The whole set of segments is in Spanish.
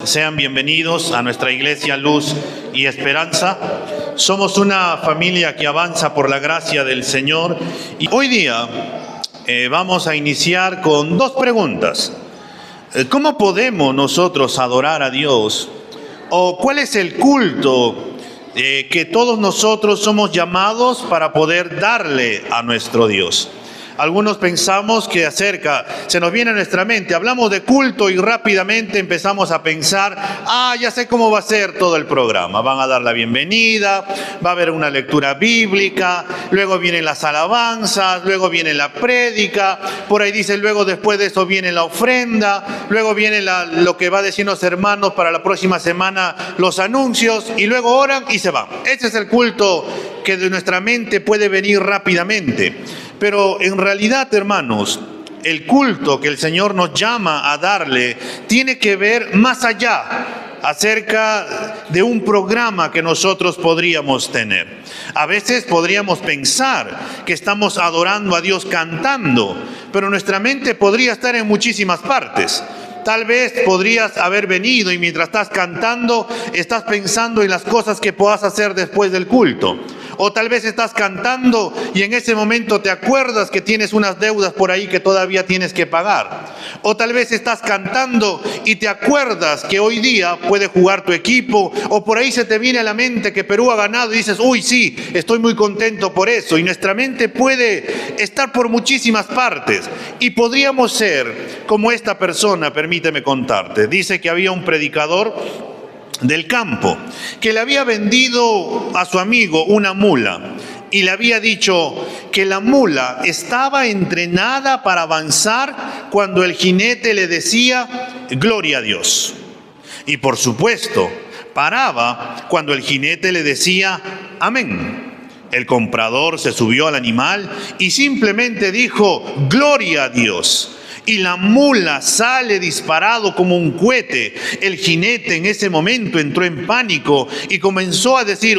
sean bienvenidos a nuestra iglesia Luz y Esperanza. Somos una familia que avanza por la gracia del Señor y hoy día vamos a iniciar con dos preguntas. ¿Cómo podemos nosotros adorar a Dios? ¿O cuál es el culto que todos nosotros somos llamados para poder darle a nuestro Dios? Algunos pensamos que se nos viene a nuestra mente, hablamos de culto y rápidamente empezamos a pensar, ya sé cómo va a ser todo el programa. Van a dar la bienvenida, va a haber una lectura bíblica, luego vienen las alabanzas, luego viene la prédica, por ahí dice, luego después de eso viene la ofrenda, luego viene lo que va a decir los hermanos para la próxima semana, los anuncios, y luego oran y se van. Ese es el culto que de nuestra mente puede venir rápidamente. Pero en realidad, hermanos, el culto que el Señor nos llama a darle tiene que ver más allá acerca de un programa que nosotros podríamos tener. A veces podríamos pensar que estamos adorando a Dios cantando, pero nuestra mente podría estar en muchísimas partes. Tal vez podrías haber venido y mientras estás cantando, estás pensando en las cosas que puedas hacer después del culto. O tal vez estás cantando y en ese momento te acuerdas que tienes unas deudas por ahí que todavía tienes que pagar. O tal vez estás cantando y te acuerdas que hoy día puede jugar tu equipo. O por ahí se te viene a la mente que Perú ha ganado y dices, uy, sí, estoy muy contento por eso. Y nuestra mente puede estar por muchísimas partes. Y podríamos ser como esta persona, permíteme contarte. Dice que había un predicador del campo, que le había vendido a su amigo una mula y le había dicho que la mula estaba entrenada para avanzar cuando el jinete le decía, gloria a Dios. Y por supuesto, paraba cuando el jinete le decía, amén. El comprador se subió al animal y simplemente dijo, gloria a Dios. Y la mula sale disparado como un cohete. El jinete en ese momento entró en pánico y comenzó a decir,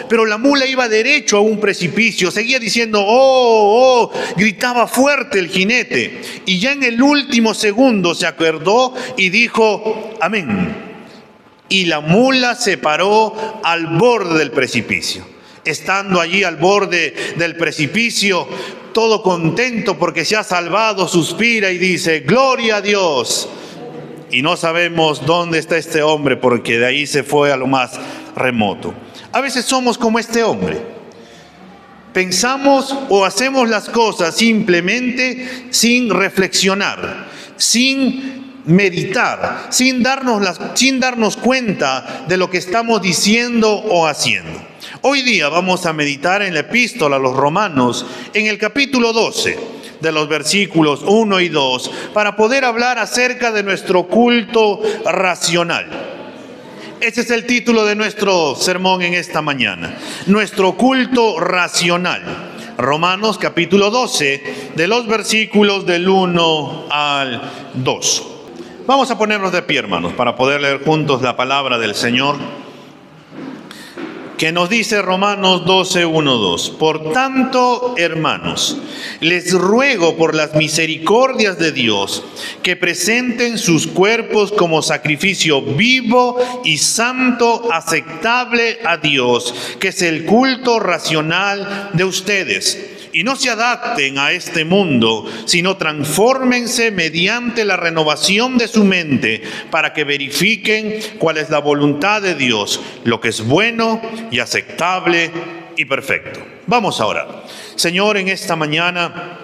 pero la mula iba derecho a un precipicio, seguía diciendo, gritaba fuerte el jinete. Y ya en el último segundo se acordó y dijo, amén. Y la mula se paró al borde del precipicio. Estando allí al borde del precipicio, todo contento porque se ha salvado, suspira y dice, gloria a Dios. Y no sabemos dónde está este hombre porque de ahí se fue a lo más remoto. A veces somos como este hombre. Pensamos o hacemos las cosas simplemente sin reflexionar, sin meditar, sin darnos cuenta de lo que estamos diciendo o haciendo. Hoy día vamos a meditar en la epístola a los Romanos, en el capítulo 12, de los versículos 1 y 2, para poder hablar acerca de nuestro culto racional. Ese es el título de nuestro sermón en esta mañana, nuestro culto racional. Romanos capítulo 12, de los versículos del 1 al 2. Vamos a ponernos de pie, hermanos, para poder leer juntos la palabra del Señor, que nos dice Romanos 12, 1, 2. Por tanto, hermanos, les ruego por las misericordias de Dios que presenten sus cuerpos como sacrificio vivo y santo, aceptable a Dios, que es el culto racional de ustedes. Y no se adapten a este mundo, sino transfórmense mediante la renovación de su mente para que verifiquen cuál es la voluntad de Dios, lo que es bueno y aceptable y perfecto. Vamos a orar. Señor, en esta mañana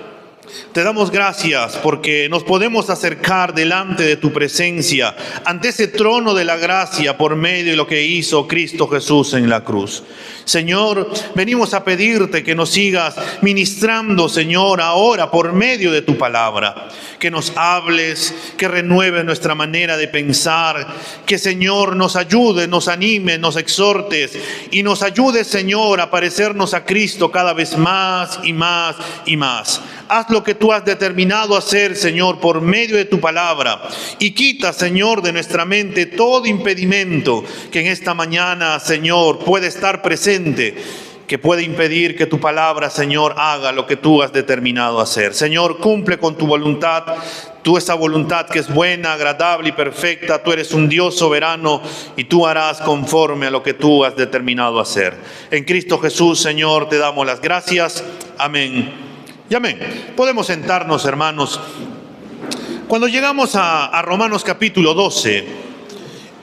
te damos gracias porque nos podemos acercar delante de tu presencia, ante ese trono de la gracia por medio de lo que hizo Cristo Jesús en la cruz. Señor, venimos a pedirte que nos sigas ministrando, Señor, ahora por medio de tu palabra. Que nos hables, que renueves nuestra manera de pensar, que, Señor, nos ayude, nos anime, nos exhortes y nos ayude, Señor, a parecernos a Cristo cada vez más y más y más. Haz lo que tú has determinado hacer, Señor, por medio de tu palabra. Y quita, Señor, de nuestra mente todo impedimento que en esta mañana, Señor, puede estar presente. que puede impedir que tu palabra, Señor, haga lo que tú has determinado hacer. Señor, cumple con tu voluntad, tú esa voluntad que es buena, agradable y perfecta. Tú eres un Dios soberano y tú harás conforme a lo que tú has determinado hacer. En Cristo Jesús, Señor, te damos las gracias. Amén y amén. Podemos sentarnos, hermanos. Cuando llegamos a Romanos capítulo 12,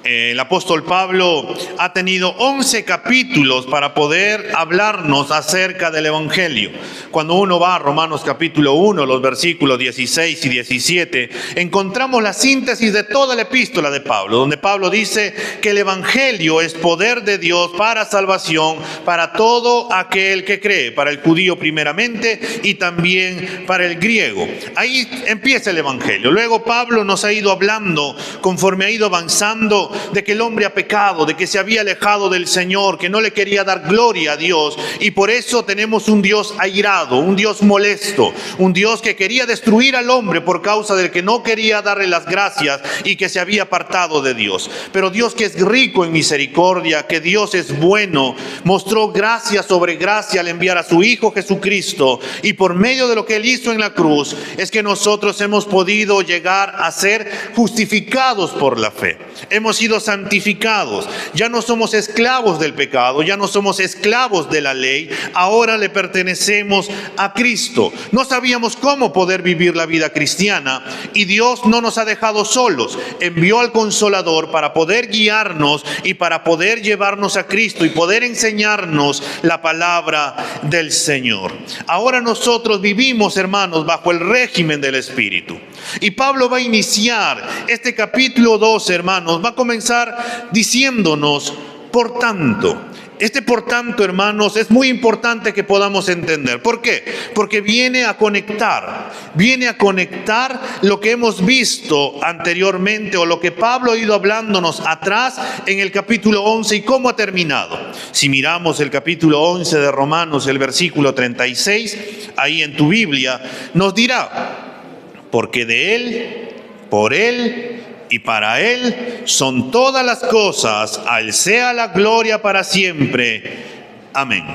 el apóstol Pablo ha tenido 11 capítulos para poder hablarnos acerca del Evangelio. Cuando uno va a Romanos capítulo 1, los versículos 16 y 17, encontramos la síntesis de toda la epístola de Pablo, donde Pablo dice que el Evangelio es poder de Dios para salvación, para todo aquel que cree, para el judío primeramente y también para el griego. Ahí empieza el Evangelio. Luego Pablo nos ha ido hablando, conforme ha ido avanzando, de que el hombre ha pecado, de que se había alejado del Señor, que no le quería dar gloria a Dios, y por eso tenemos un Dios airado, un Dios molesto, un Dios que quería destruir al hombre por causa del que no quería darle las gracias y que se había apartado de Dios. Pero Dios, que es rico en misericordia, que Dios es bueno, mostró gracia sobre gracia al enviar a su Hijo Jesucristo, y por medio de lo que Él hizo en la cruz es que nosotros hemos podido llegar a ser justificados por la fe. Hemos sido santificados, ya no somos esclavos del pecado, ya no somos esclavos de la ley, ahora le pertenecemos a Cristo. No sabíamos cómo poder vivir la vida cristiana y Dios no nos ha dejado solos, envió al Consolador para poder guiarnos y para poder llevarnos a Cristo y poder enseñarnos la palabra del Señor. Ahora nosotros vivimos, hermanos, bajo el régimen del Espíritu. Y Pablo va a iniciar este capítulo 12, hermanos, va a comenzar diciéndonos, por tanto. Este por tanto, hermanos, es muy importante que podamos entender. ¿Por qué? Porque viene a conectar lo que hemos visto anteriormente o lo que Pablo ha ido hablándonos atrás en el capítulo 11 y cómo ha terminado. Si miramos el capítulo 11 de Romanos, el versículo 36, ahí en tu Biblia, nos dirá: porque de Él, por Él y para Él son todas las cosas, a Él sea la gloria para siempre. Amén.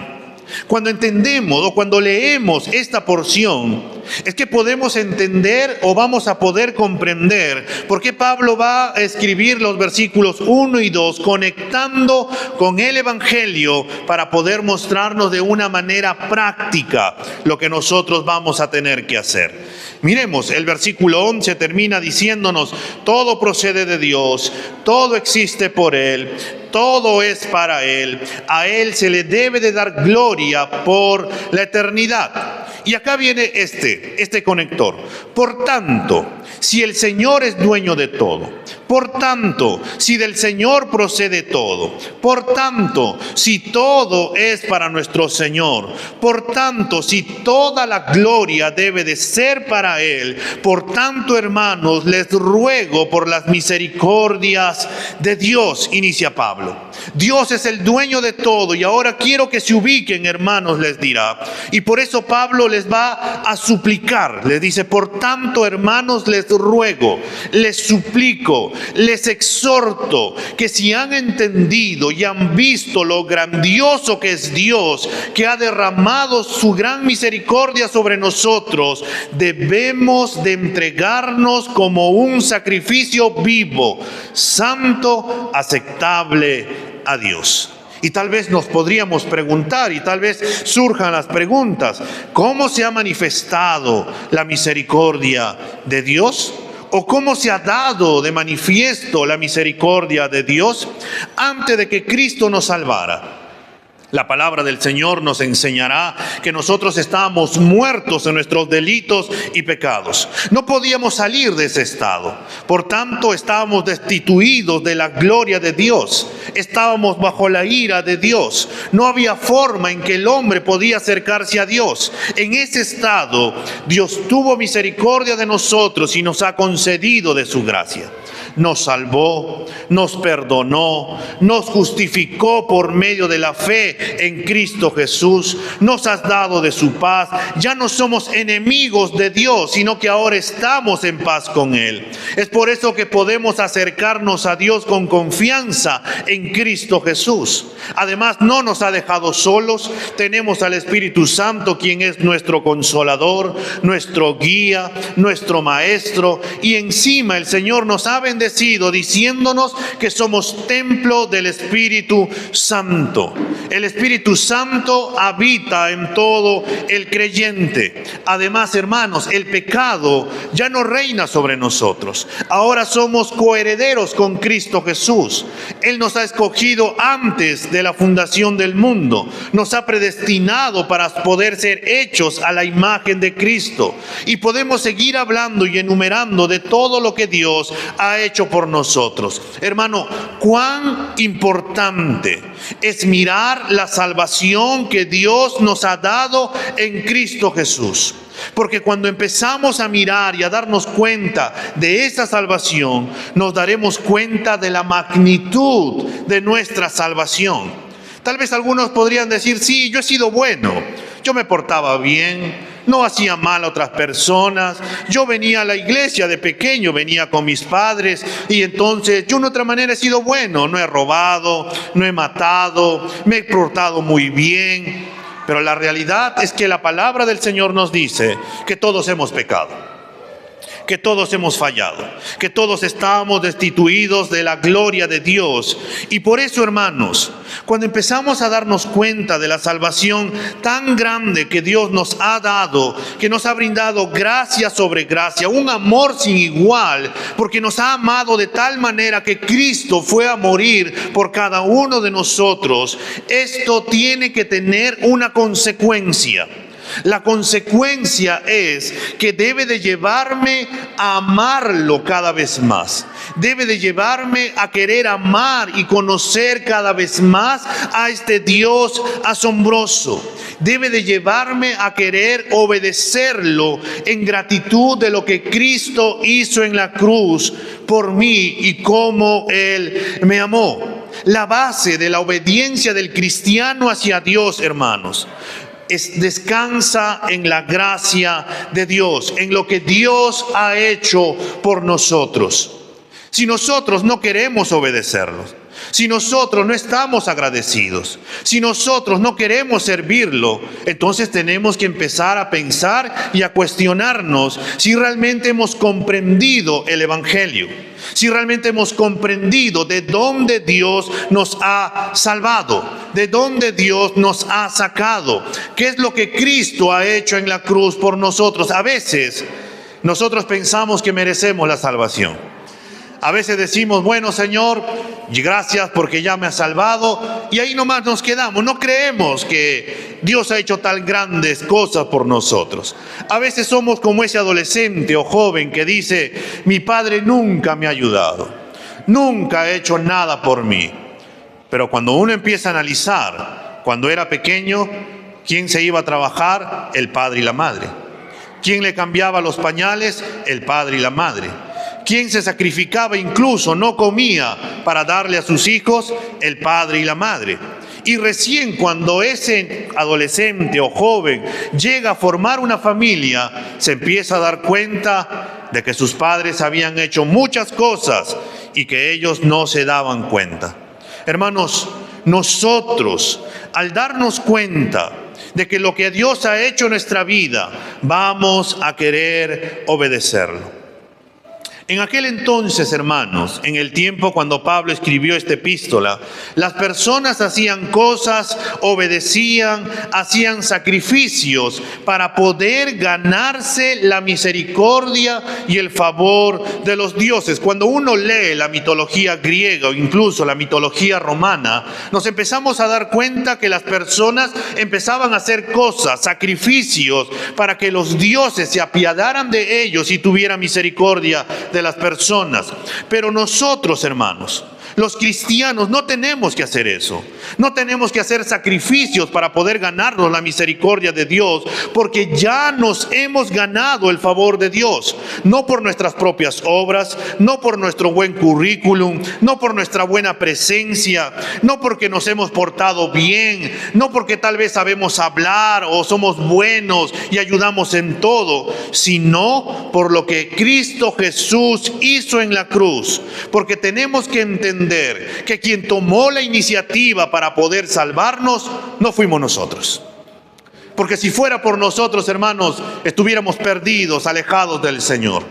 Cuando entendemos o cuando leemos esta porción, es que podemos entender o vamos a poder comprender por qué Pablo va a escribir los versículos 1 y 2 conectando con el Evangelio para poder mostrarnos de una manera práctica lo que nosotros vamos a tener que hacer. Miremos, el versículo 11 termina diciéndonos: todo procede de Dios, todo existe por Él, todo es para Él, a Él se le debe de dar gloria por la eternidad. Y acá viene este conector. Por tanto, si el Señor es dueño de todo, por tanto, si del Señor procede todo, por tanto, si todo es para nuestro Señor, por tanto, si toda la gloria debe de ser para Él, por tanto, hermanos, les ruego por las misericordias de Dios, inicia Pablo. Dios es el dueño de todo y ahora quiero que se ubiquen, hermanos, les dirá. Y por eso Pablo les va a suplicar, les dice: por tanto, hermanos, les ruego, les suplico, les exhorto que si han entendido y han visto lo grandioso que es Dios, que ha derramado su gran misericordia sobre nosotros, debemos de entregarnos como un sacrificio vivo, santo, aceptable a Dios. Y tal vez nos podríamos preguntar, y tal vez surjan las preguntas: ¿cómo se ha manifestado la misericordia de Dios? ¿O cómo se ha dado de manifiesto la misericordia de Dios? Antes de que Cristo nos salvara, la palabra del Señor nos enseñará que nosotros estábamos muertos en nuestros delitos y pecados. No podíamos salir de ese estado. Por tanto, estábamos destituidos de la gloria de Dios. Estábamos bajo la ira de Dios. No había forma en que el hombre podía acercarse a Dios. En ese estado, Dios tuvo misericordia de nosotros y nos ha concedido de su gracia. nos salvó, nos perdonó, nos justificó por medio de la fe en Cristo Jesús, nos has dado de su paz. Ya no somos enemigos de Dios, sino que ahora estamos en paz con Él. Es por eso que podemos acercarnos a Dios con confianza en Cristo Jesús. Además, no nos ha dejado solos. Tenemos al Espíritu Santo, quien es nuestro consolador, nuestro guía, nuestro maestro, y encima el Señor nos ha bendecido diciéndonos que somos templo del Espíritu Santo. El Espíritu Santo habita en todo el creyente. Además, hermanos, el pecado ya no reina sobre nosotros. Ahora somos coherederos con Cristo Jesús. Él nos ha escogido antes de la fundación del mundo. Nos ha predestinado para poder ser hechos a la imagen de Cristo. Y podemos seguir hablando y enumerando de todo lo que Dios ha hecho por nosotros. Hermano, cuán importante es mirar la salvación que Dios nos ha dado en Cristo Jesús. Porque cuando empezamos a mirar y a darnos cuenta de esa salvación, nos daremos cuenta de la magnitud de nuestra salvación. Tal vez algunos podrían decir, sí, yo he sido bueno, yo me portaba bien, no hacía mal a otras personas, yo venía a la iglesia de pequeño, venía con mis padres, y entonces yo de otra manera he sido bueno, no he robado, no he matado, me he portado muy bien. Pero la realidad es que la palabra del Señor nos dice que todos hemos pecado, que todos hemos fallado, que todos estamos destituidos de la gloria de Dios. Y por eso, hermanos, cuando empezamos a darnos cuenta de la salvación tan grande que Dios nos ha dado, que nos ha brindado gracia sobre gracia, un amor sin igual, porque nos ha amado de tal manera que Cristo fue a morir por cada uno de nosotros, esto tiene que tener una consecuencia. La consecuencia es que debe de llevarme a amarlo cada vez más. Debe de llevarme a querer amar y conocer cada vez más a este Dios asombroso. Debe de llevarme a querer obedecerlo en gratitud de lo que Cristo hizo en la cruz por mí y cómo Él me amó. La base de la obediencia del cristiano hacia Dios, hermanos, descansa en la gracia de Dios, en lo que Dios ha hecho por nosotros. Si nosotros no queremos obedecerlo, si nosotros no estamos agradecidos, si nosotros no queremos servirlo, entonces tenemos que empezar a pensar y a cuestionarnos si realmente hemos comprendido el Evangelio, si realmente hemos comprendido de dónde Dios nos ha salvado, de dónde Dios nos ha sacado, qué es lo que Cristo ha hecho en la cruz por nosotros. A veces nosotros pensamos que merecemos la salvación. A veces decimos, bueno, Señor, gracias porque ya me has salvado, y ahí nomás nos quedamos. No creemos que Dios ha hecho tan grandes cosas por nosotros. A veces somos como ese adolescente o joven que dice, mi padre nunca me ha ayudado, nunca ha hecho nada por mí. Pero cuando uno empieza a analizar, cuando era pequeño, ¿quién se iba a trabajar? El padre y la madre. ¿Quién le cambiaba los pañales? El padre y la madre. ¿Quién se sacrificaba, incluso no comía para darle a sus hijos? El padre y la madre. Y recién cuando ese adolescente o joven llega a formar una familia, se empieza a dar cuenta de que sus padres habían hecho muchas cosas y que ellos no se daban cuenta. Hermanos, nosotros, al darnos cuenta de que lo que Dios ha hecho en nuestra vida, vamos a querer obedecerlo. En aquel entonces, hermanos, en el tiempo cuando Pablo escribió esta epístola, las personas hacían cosas, obedecían, hacían sacrificios para poder ganarse la misericordia y el favor de los dioses. Cuando uno lee la mitología griega o incluso la mitología romana, nos empezamos a dar cuenta que las personas empezaban a hacer cosas, sacrificios, para que los dioses se apiadaran de ellos y tuvieran misericordia de las personas. Pero nosotros, hermanos, Los cristianos no tenemos que hacer eso. No tenemos que hacer sacrificios para poder ganarnos la misericordia de Dios, porque ya nos hemos ganado el favor de Dios. No por nuestras propias obras, no por nuestro buen currículum, no por nuestra buena presencia, no porque nos hemos portado bien, no porque tal vez sabemos hablar o somos buenos y ayudamos en todo, sino por lo que Cristo Jesús hizo en la cruz. Porque tenemos que entender que quien tomó la iniciativa para poder salvarnos no fuimos nosotros. Porque si fuera por nosotros, hermanos, estuviéramos perdidos, alejados del Señor.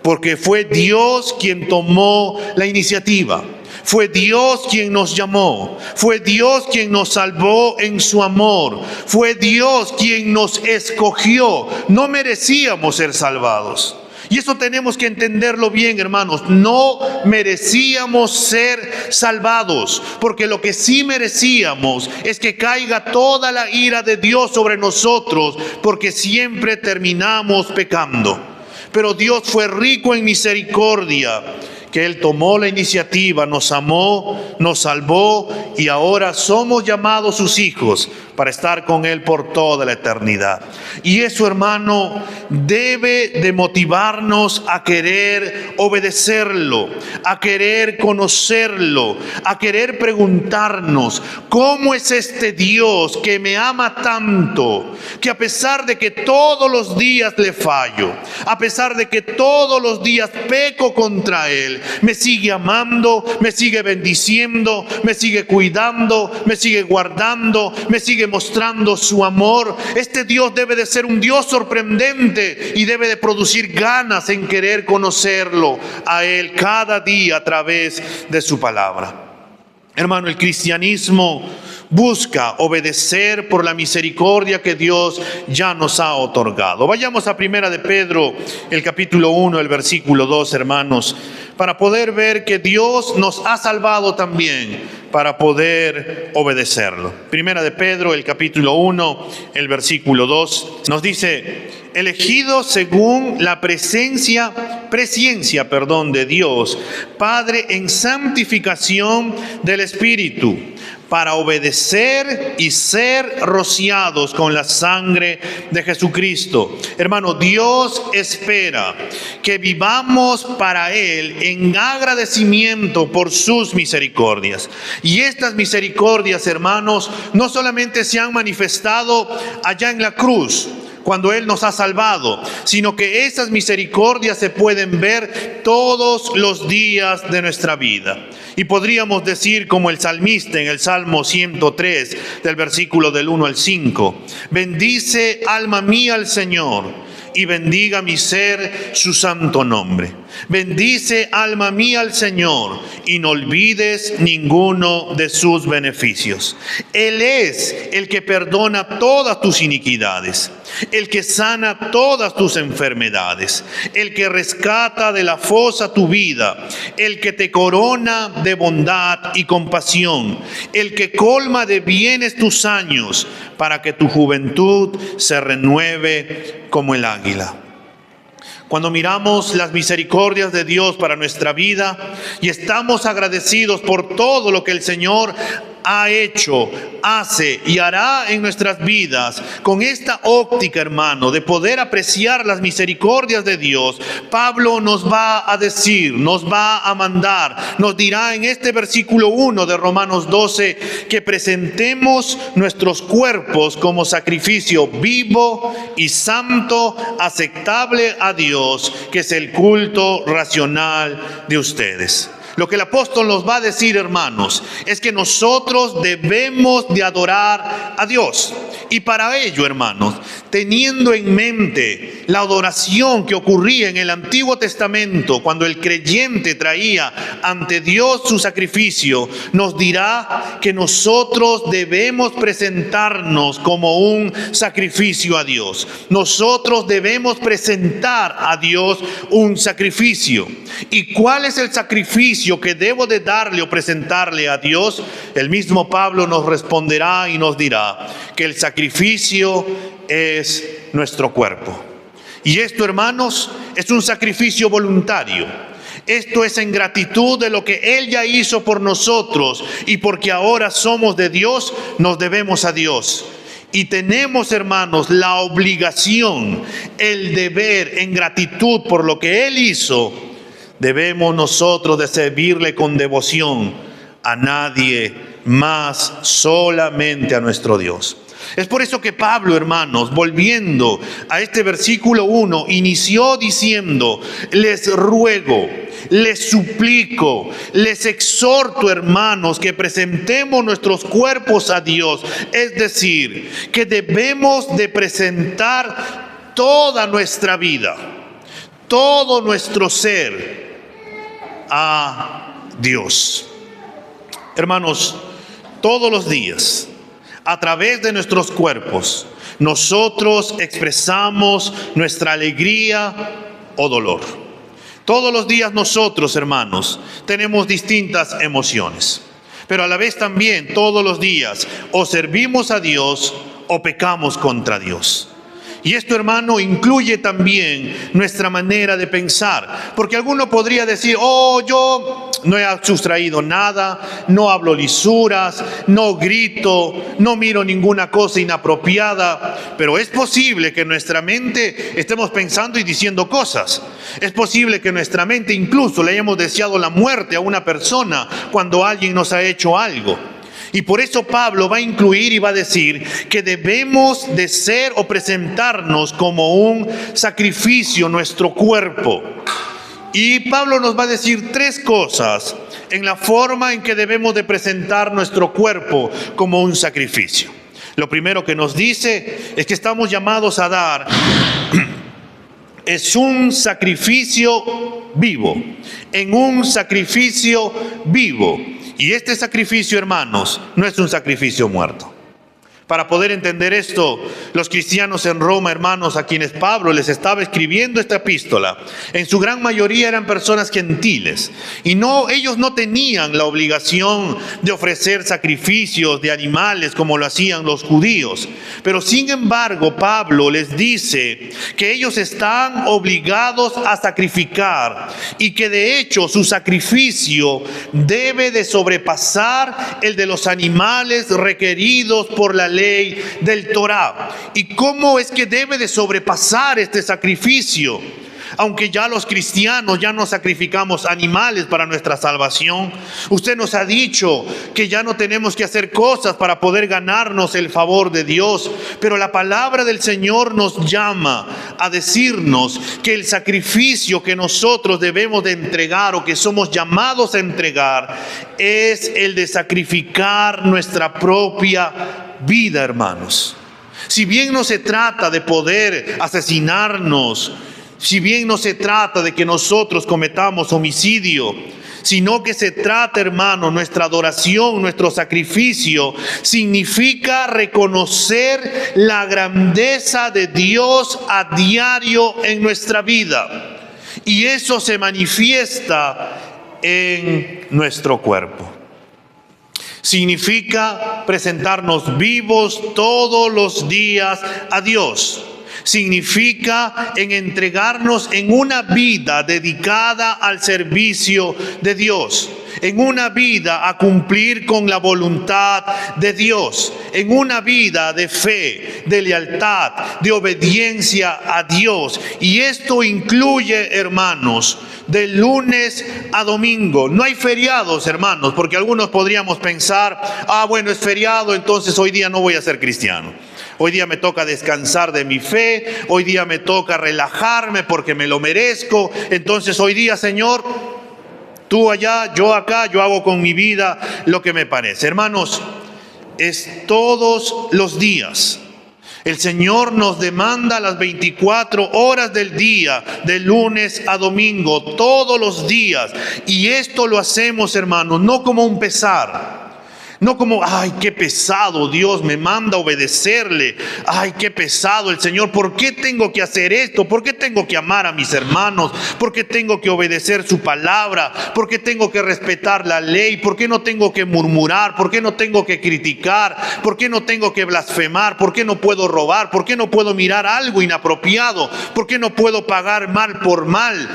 Porque fue Dios quien tomó la iniciativa. Fue Dios quien nos llamó. Fue Dios quien nos salvó en su amor. Fue Dios quien nos escogió. No merecíamos ser salvados. Y eso tenemos que entenderlo bien, hermanos. No merecíamos ser salvados, porque lo que sí merecíamos es que caiga toda la ira de Dios sobre nosotros, porque siempre terminamos pecando. Pero Dios fue rico en misericordia, que Él tomó la iniciativa, nos amó, nos salvó y ahora somos llamados sus hijos para estar con Él por toda la eternidad. Y eso, hermano, debe de motivarnos a querer obedecerlo, a querer conocerlo, a querer preguntarnos: ¿cómo es este Dios que me ama tanto, que a pesar de que todos los días le fallo, a pesar de que todos los días peco contra Él, me sigue amando, me sigue bendiciendo, me sigue cuidando, me sigue guardando, me sigue mostrando su amor? Este Dios debe de ser un Dios sorprendente y debe de producir ganas en querer conocerlo a Él cada día a través de su palabra. Hermano, el cristianismo busca obedecer por la misericordia que Dios ya nos ha otorgado. Vayamos a Primera de Pedro, el capítulo 1, el versículo 2, hermanos, para poder ver que Dios nos ha salvado también para poder obedecerlo. Primera de Pedro, el capítulo 1, el versículo 2, nos dice: elegido según la presciencia de Dios, Padre, en santificación del Espíritu, para obedecer y ser rociados con la sangre de Jesucristo. Hermano, Dios espera que vivamos para Él en agradecimiento por sus misericordias. Y estas misericordias, hermanos, no solamente se han manifestado allá en la cruz, cuando Él nos ha salvado, sino que esas misericordias se pueden ver todos los días de nuestra vida. Y podríamos decir como el salmista en el Salmo 103, del versículo del 1 al 5: bendice alma mía al Señor, y bendiga mi ser su santo nombre. Bendice alma mía al Señor, y no olvides ninguno de sus beneficios. Él es el que perdona todas tus iniquidades, el que sana todas tus enfermedades, el que rescata de la fosa tu vida, el que te corona de bondad y compasión, el que colma de bienes tus años, para que tu juventud se renueve como el águila. Cuando miramos las misericordias de Dios para nuestra vida y estamos agradecidos por todo lo que el Señor ha hecho, hace y hará en nuestras vidas, con esta óptica, hermano, de poder apreciar las misericordias de Dios, Pablo nos va a decir, nos va a mandar, nos dirá en este versículo 1 de Romanos 12, que presentemos nuestros cuerpos como sacrificio vivo y santo, aceptable a Dios, que es el culto racional de ustedes. Lo que el apóstol nos va a decir, hermanos, es que nosotros debemos de adorar a Dios. Y para ello, hermanos, teniendo en mente la adoración que ocurría en el Antiguo Testamento, cuando el creyente traía ante Dios su sacrificio, nos dirá que nosotros debemos presentarnos como un sacrificio a Dios. Nosotros debemos presentar a Dios un sacrificio. ¿Y cuál es el sacrificio que debo de darle o presentarle a Dios? El mismo Pablo nos responderá y nos dirá que el sacrificio es nuestro cuerpo. Y esto, hermanos, es un sacrificio voluntario. Esto es en gratitud de lo que Él ya hizo por nosotros, y porque ahora somos de Dios, nos debemos a Dios. Y tenemos, hermanos, la obligación, el deber, en gratitud por lo que Él hizo, debemos nosotros de servirle con devoción a nadie más, solamente a nuestro Dios. Es por eso que Pablo, hermanos, volviendo a este versículo 1, inició diciendo: les ruego, les suplico, les exhorto, hermanos, que presentemos nuestros cuerpos a Dios. Es decir, que debemos de presentar toda nuestra vida, todo nuestro ser a Dios. Hermanos, todos los días, a través de nuestros cuerpos, nosotros expresamos nuestra alegría o dolor. Todos los días nosotros, hermanos, tenemos distintas emociones. Pero a la vez también, todos los días, o servimos a Dios o pecamos contra Dios. Y esto, hermano, incluye también nuestra manera de pensar. Porque alguno podría decir: oh, yo no he sustraído nada, no hablo lisuras, no grito, no miro ninguna cosa inapropiada. Pero es posible que en nuestra mente estemos pensando y diciendo cosas. Es posible que en nuestra mente incluso le hayamos deseado la muerte a una persona cuando alguien nos ha hecho algo. Y por eso Pablo va a incluir y va a decir que debemos de ser o presentarnos como un sacrificio nuestro cuerpo. Y Pablo nos va a decir tres cosas en la forma en que debemos de presentar nuestro cuerpo como un sacrificio. Lo primero que nos dice es que estamos llamados a dar es un sacrificio vivo, en un sacrificio vivo. Y este sacrificio, hermanos, no es un sacrificio muerto. Para poder entender esto, los cristianos en Roma, hermanos, a quienes Pablo les estaba escribiendo esta epístola, en su gran mayoría eran personas gentiles. Y ellos no tenían la obligación de ofrecer sacrificios de animales como lo hacían los judíos. Pero sin embargo, Pablo les dice que ellos están obligados a sacrificar y que de hecho su sacrificio debe de sobrepasar el de los animales requeridos por la ley del Torá. ¿Y cómo es que debe de sobrepasar este sacrificio? Aunque ya los cristianos ya no sacrificamos animales para nuestra salvación, usted nos ha dicho que ya no tenemos que hacer cosas para poder ganarnos el favor de Dios, pero la palabra del Señor nos llama a decirnos que el sacrificio que nosotros debemos de entregar o que somos llamados a entregar es el de sacrificar nuestra propia vida, hermanos. Si bien no se trata de poder asesinarnos, si bien no se trata de que nosotros cometamos homicidio, sino que se trata, hermano, nuestra adoración, nuestro sacrificio, significa reconocer la grandeza de Dios a diario en nuestra vida. Y eso se manifiesta en nuestro cuerpo. Significa presentarnos vivos todos los días a Dios. Significa en entregarnos en una vida dedicada al servicio de Dios, en una vida a cumplir con la voluntad de Dios, en una vida de fe, de lealtad, de obediencia a Dios. Y esto incluye, hermanos, de lunes a domingo. No hay feriados, hermanos, porque algunos podríamos pensar: bueno, es feriado, entonces hoy día no voy a ser cristiano. Hoy día me toca descansar de mi fe, hoy día me toca relajarme porque me lo merezco. Entonces hoy día, Señor, tú allá, yo acá, yo hago con mi vida lo que me parece. Hermanos, es todos los días. El Señor nos demanda las 24 horas del día, de lunes a domingo, todos los días. Y esto lo hacemos, hermanos, no como un pesar. No como: ay, qué pesado, Dios me manda a obedecerle. Ay, qué pesado el Señor. ¿Por qué tengo que hacer esto? ¿Por qué tengo que amar a mis hermanos? ¿Por qué tengo que obedecer su palabra? ¿Por qué tengo que respetar la ley? ¿Por qué no tengo que murmurar? ¿Por qué no tengo que criticar? ¿Por qué no tengo que blasfemar? ¿Por qué no puedo robar? ¿Por qué no puedo mirar algo inapropiado? ¿Por qué no puedo pagar mal por mal?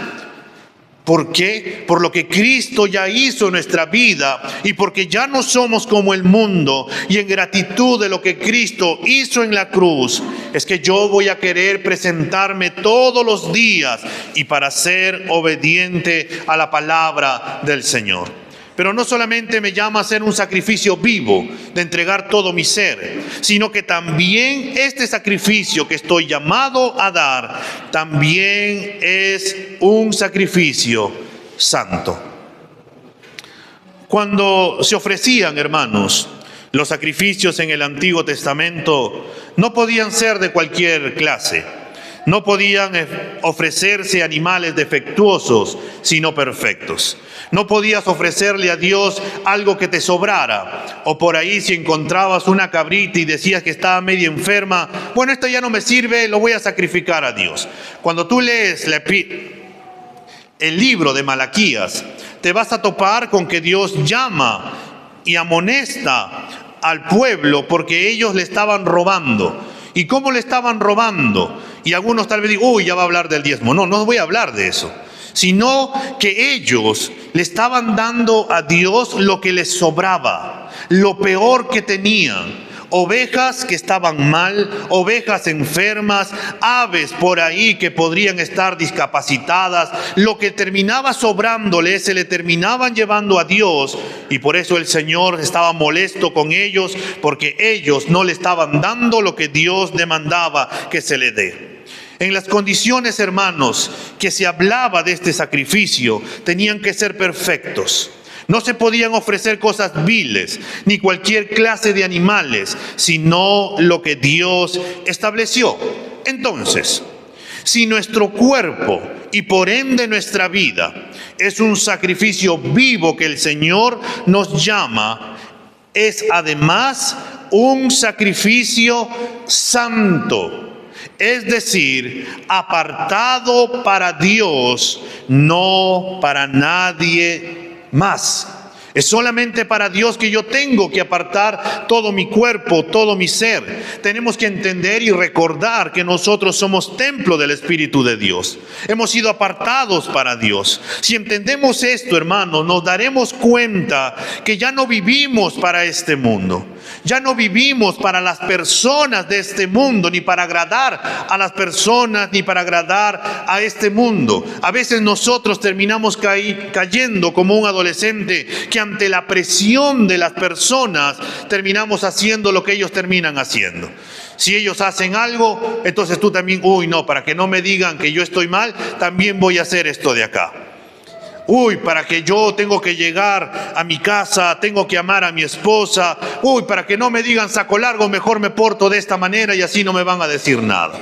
¿Por qué? Por lo que Cristo ya hizo en nuestra vida y porque ya no somos como el mundo, y en gratitud de lo que Cristo hizo en la cruz, es que yo voy a querer presentarme todos los días y para ser obediente a la palabra del Señor. Pero no solamente me llama a hacer un sacrificio vivo, de entregar todo mi ser, sino que también este sacrificio que estoy llamado a dar, también es un sacrificio santo. Cuando se ofrecían, hermanos, los sacrificios en el Antiguo Testamento, no podían ser de cualquier clase. No podían ofrecerse animales defectuosos, sino perfectos. No podías ofrecerle a Dios algo que te sobrara. O por ahí si encontrabas una cabrita y decías que estaba medio enferma, bueno, esto ya no me sirve, lo voy a sacrificar a Dios. Cuando tú lees el libro de Malaquías, te vas a topar con que Dios llama y amonesta al pueblo porque ellos le estaban robando. ¿Y cómo le estaban robando? Y algunos tal vez digan, uy, ya va a hablar del diezmo. No, no voy a hablar de eso. Sino que ellos le estaban dando a Dios lo que les sobraba, lo peor que tenían. Ovejas que estaban mal, ovejas enfermas, aves por ahí que podrían estar discapacitadas. Lo que terminaba sobrándole se le terminaban llevando a Dios, y por eso el Señor estaba molesto con ellos, porque ellos no le estaban dando lo que Dios demandaba que se le dé. En las condiciones, hermanos, que se hablaba de este sacrificio, tenían que ser perfectos. No se podían ofrecer cosas viles, ni cualquier clase de animales, sino lo que Dios estableció. Entonces, si nuestro cuerpo y por ende nuestra vida es un sacrificio vivo que el Señor nos llama, es además un sacrificio santo. Es decir, apartado para Dios, no para nadie más. Es solamente para Dios que yo tengo que apartar todo mi cuerpo, todo mi ser. Tenemos que entender y recordar que nosotros somos templo del Espíritu de Dios. Hemos sido apartados para Dios. Si entendemos esto, hermanos, nos daremos cuenta que ya no vivimos para este mundo. Ya no vivimos para las personas de este mundo, ni para agradar a las personas, ni para agradar a este mundo. A veces nosotros terminamos cayendo como un adolescente que ante la presión de las personas terminamos haciendo lo que ellos terminan haciendo. Si ellos hacen algo, entonces tú también, uy, no, para que no me digan que yo estoy mal, también voy a hacer esto de acá. Uy, para que yo tengo que llegar a mi casa, tengo que amar a mi esposa. Uy, para que no me digan saco largo, mejor me porto de esta manera y así no me van a decir nada.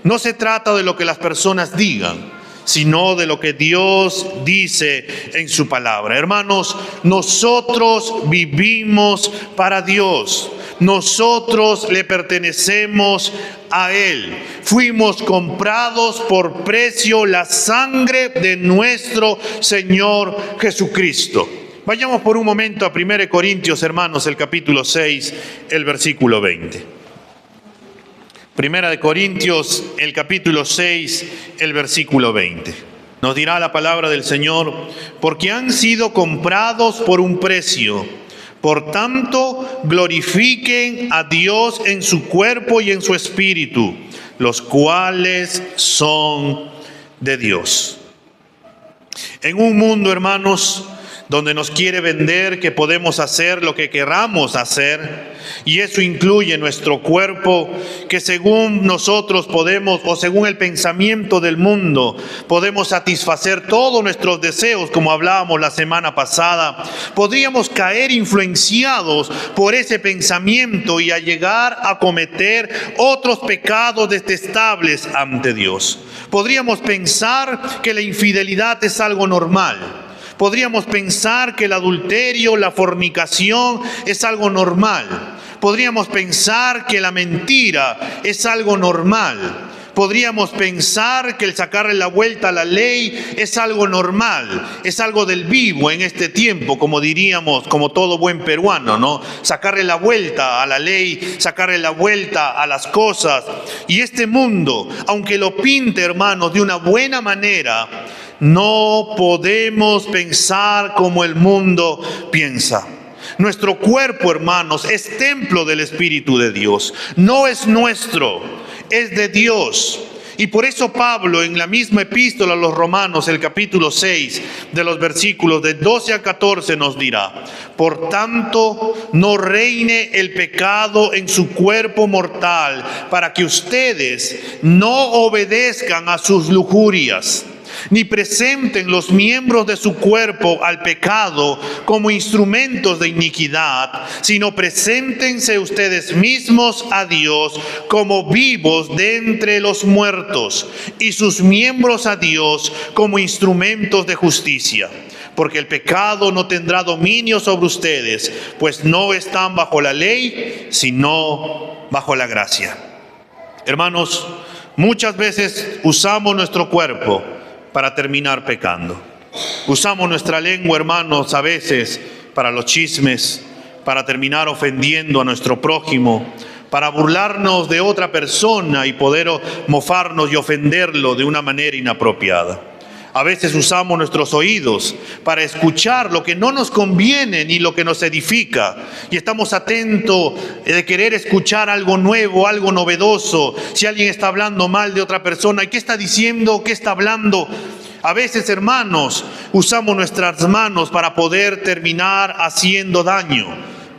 No se trata de lo que las personas digan, sino de lo que Dios dice en su palabra. Hermanos, nosotros vivimos para Dios. Nosotros le pertenecemos a Él. Fuimos comprados por precio, la sangre de nuestro Señor Jesucristo. Vayamos por un momento a 1 Corintios, hermanos, el capítulo 6, el versículo 20. Primera de Corintios, el capítulo 6, el versículo 20. Nos dirá la palabra del Señor, porque han sido comprados por un precio. Por tanto, glorifiquen a Dios en su cuerpo y en su espíritu, los cuales son de Dios. En un mundo, hermanos, donde nos quiere vender que podemos hacer lo que queramos hacer, y eso incluye nuestro cuerpo, que según nosotros podemos, o según el pensamiento del mundo, podemos satisfacer todos nuestros deseos, como hablábamos la semana pasada. Podríamos caer influenciados por ese pensamiento y a llegar a cometer otros pecados detestables ante Dios. Podríamos pensar que la infidelidad es algo normal. Podríamos pensar que el adulterio, la fornicación es algo normal. Podríamos pensar que la mentira es algo normal. Podríamos pensar que el sacarle la vuelta a la ley es algo normal, es algo del vivo en este tiempo, como diríamos, como todo buen peruano, ¿no? Sacarle la vuelta a la ley, sacarle la vuelta a las cosas. Y este mundo, aunque lo pinte, hermanos, de una buena manera, No podemos pensar como el mundo piensa. Nuestro cuerpo, hermanos, es templo del Espíritu de Dios. No es nuestro, es de Dios. Y por eso Pablo, en la misma epístola a los Romanos, el capítulo 6, de los versículos de 12 a 14, nos dirá: por tanto, no reine el pecado en su cuerpo mortal, para que ustedes no obedezcan a sus lujurias, ni presenten los miembros de su cuerpo al pecado como instrumentos de iniquidad, sino preséntense ustedes mismos a Dios como vivos de entre los muertos, y sus miembros a Dios como instrumentos de justicia. Porque el pecado no tendrá dominio sobre ustedes, pues no están bajo la ley, sino bajo la gracia. Hermanos, muchas veces usamos nuestro cuerpo para terminar pecando. Usamos nuestra lengua, hermanos, a veces para los chismes, para terminar ofendiendo a nuestro prójimo, para burlarnos de otra persona y poder mofarnos y ofenderlo de una manera inapropiada. A veces usamos nuestros oídos para escuchar lo que no nos conviene ni lo que nos edifica. Y estamos atentos de querer escuchar algo nuevo, algo novedoso. Si alguien está hablando mal de otra persona, ¿qué está diciendo? ¿Qué está hablando? A veces, hermanos, usamos nuestras manos para poder terminar haciendo daño,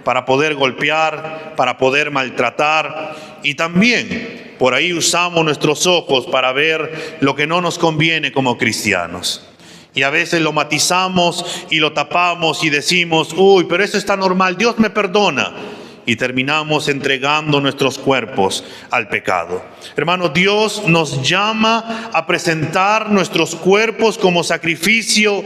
para poder golpear, para poder maltratar. Y también por ahí usamos nuestros ojos para ver lo que no nos conviene como cristianos. Y a veces lo matizamos y lo tapamos y decimos: uy, pero eso está normal, Dios me perdona. Y terminamos entregando nuestros cuerpos al pecado. Hermanos, Dios nos llama a presentar nuestros cuerpos como sacrificio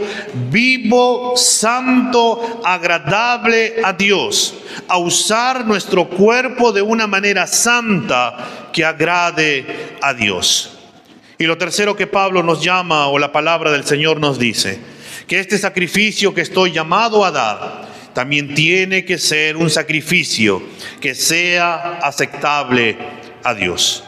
vivo, santo, agradable a Dios. A usar nuestro cuerpo de una manera santa que agrade a Dios. Y lo tercero que Pablo nos llama, o la palabra del Señor nos dice, que este sacrificio que estoy llamado a dar también tiene que ser un sacrificio que sea aceptable a Dios.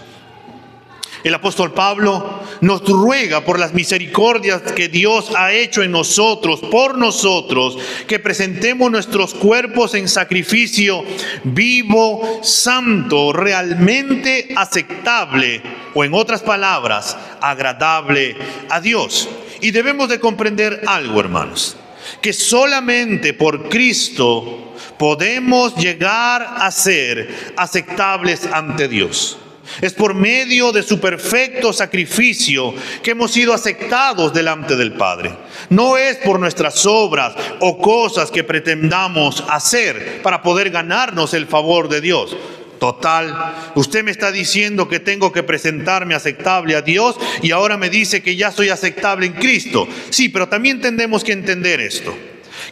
El apóstol Pablo nos ruega por las misericordias que Dios ha hecho en nosotros, por nosotros, que presentemos nuestros cuerpos en sacrificio vivo, santo, realmente aceptable, o en otras palabras, agradable a Dios. Y debemos de comprender algo, hermanos, que solamente por Cristo podemos llegar a ser aceptables ante Dios. Es por medio de su perfecto sacrificio que hemos sido aceptados delante del Padre. No es por nuestras obras o cosas que pretendamos hacer para poder ganarnos el favor de Dios. Total, usted me está diciendo que tengo que presentarme aceptable a Dios y ahora me dice que ya soy aceptable en Cristo. Sí, pero también tenemos que entender esto,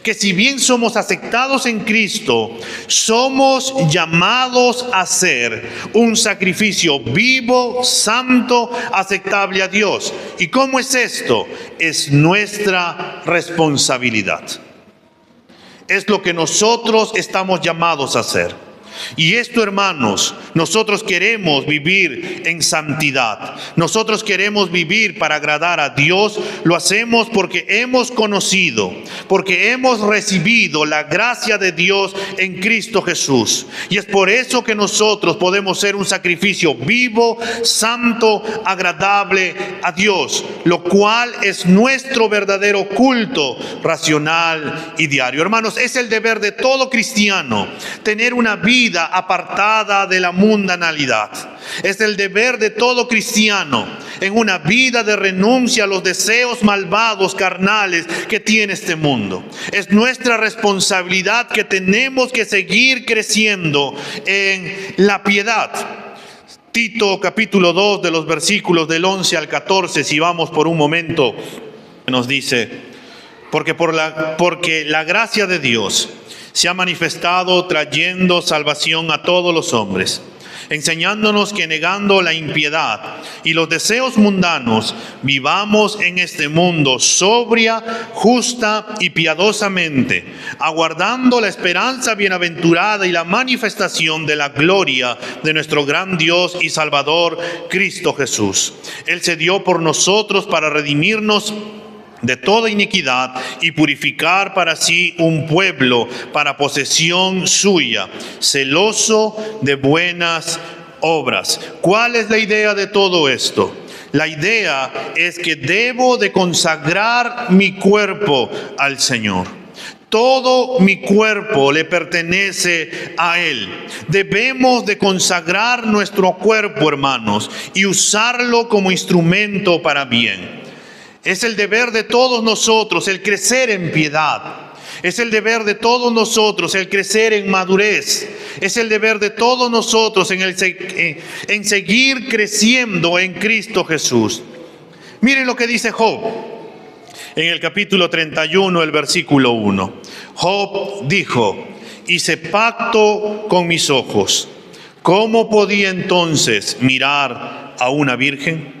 que si bien somos aceptados en Cristo, somos llamados a hacer un sacrificio vivo, santo, aceptable a Dios. ¿Y cómo es esto? Es nuestra responsabilidad. Es lo que nosotros estamos llamados a hacer. Y esto, hermanos, nosotros queremos vivir en santidad. Nosotros queremos vivir para agradar a Dios. Lo hacemos porque hemos conocido, porque hemos recibido la gracia de Dios en Cristo Jesús. Y es por eso que nosotros podemos ser un sacrificio vivo, santo, agradable a Dios, lo cual es nuestro verdadero culto racional y diario. Hermanos, es el deber de todo cristiano tener una vida apartada de la mundanalidad. Es el deber de todo cristiano en una vida de renuncia a los deseos malvados, carnales que tiene este mundo. Es nuestra responsabilidad que tenemos que seguir creciendo en la piedad. Tito capítulo 2 de los versículos del 11 al 14, si vamos por un momento, nos dice: porque la gracia de Dios se ha manifestado trayendo salvación a todos los hombres, enseñándonos que negando la impiedad y los deseos mundanos, vivamos en este mundo sobria, justa y piadosamente, aguardando la esperanza bienaventurada y la manifestación de la gloria de nuestro gran Dios y Salvador, Cristo Jesús. Él se dio por nosotros para redimirnos de toda iniquidad y purificar para sí un pueblo para posesión suya, celoso de buenas obras. ¿Cuál es la idea de todo esto? La idea es que debo de consagrar mi cuerpo al Señor. Todo mi cuerpo le pertenece a Él. Debemos de consagrar nuestro cuerpo, hermanos, y usarlo como instrumento para bien. Es el deber de todos nosotros el crecer en piedad. Es el deber de todos nosotros el crecer en madurez. Es el deber de todos nosotros en seguir creciendo en Cristo Jesús. Miren lo que dice Job en el capítulo 31, el versículo 1. Job dijo: hice pacto con mis ojos. ¿Cómo podía entonces mirar a una virgen?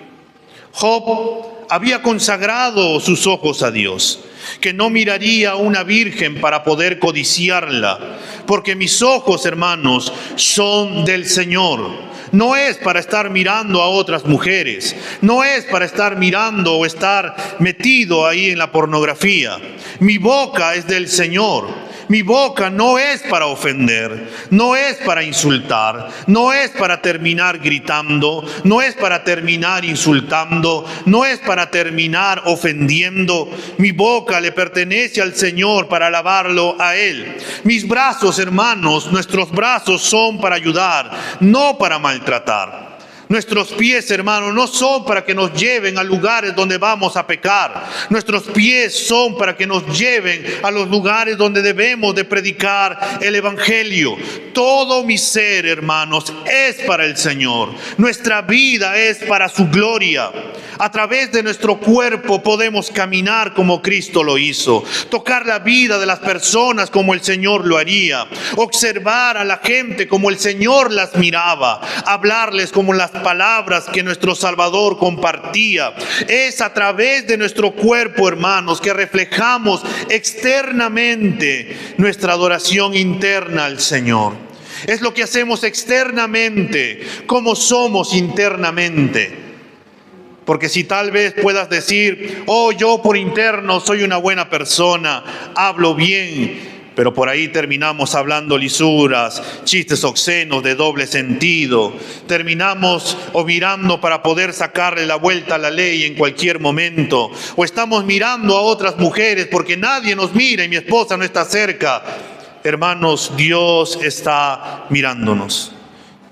Job había consagrado sus ojos a Dios, que no miraría a una virgen para poder codiciarla, porque mis ojos, hermanos, son del Señor. No es para estar mirando a otras mujeres, no es para estar mirando o estar metido ahí en la pornografía. Mi boca es del Señor. Mi boca no es para ofender, no es para insultar, no es para terminar gritando, no es para terminar insultando, no es para terminar ofendiendo. Mi boca le pertenece al Señor para alabarlo a Él. Mis brazos, hermanos, nuestros brazos son para ayudar, no para maltratar. Nuestros pies, hermanos, no son para que nos lleven a lugares donde vamos a pecar. Nuestros pies son para que nos lleven a los lugares donde debemos de predicar el Evangelio. Todo mi ser, hermanos, es para el Señor. Nuestra vida es para su gloria. A través de nuestro cuerpo podemos caminar como Cristo lo hizo, tocar la vida de las personas como el Señor lo haría, observar a la gente como el Señor las miraba, hablarles como las palabras que nuestro Salvador compartía. Es a través de nuestro cuerpo, hermanos, que reflejamos externamente nuestra adoración interna al Señor. Es lo que hacemos externamente, como somos internamente. Porque si tal vez puedas decir: oh, yo por interno soy una buena persona, hablo bien, pero por ahí terminamos hablando lisuras, chistes obscenos de doble sentido, terminamos o mirando para poder sacarle la vuelta a la ley en cualquier momento, o estamos mirando a otras mujeres porque nadie nos mira y mi esposa no está cerca. Hermanos, Dios está mirándonos,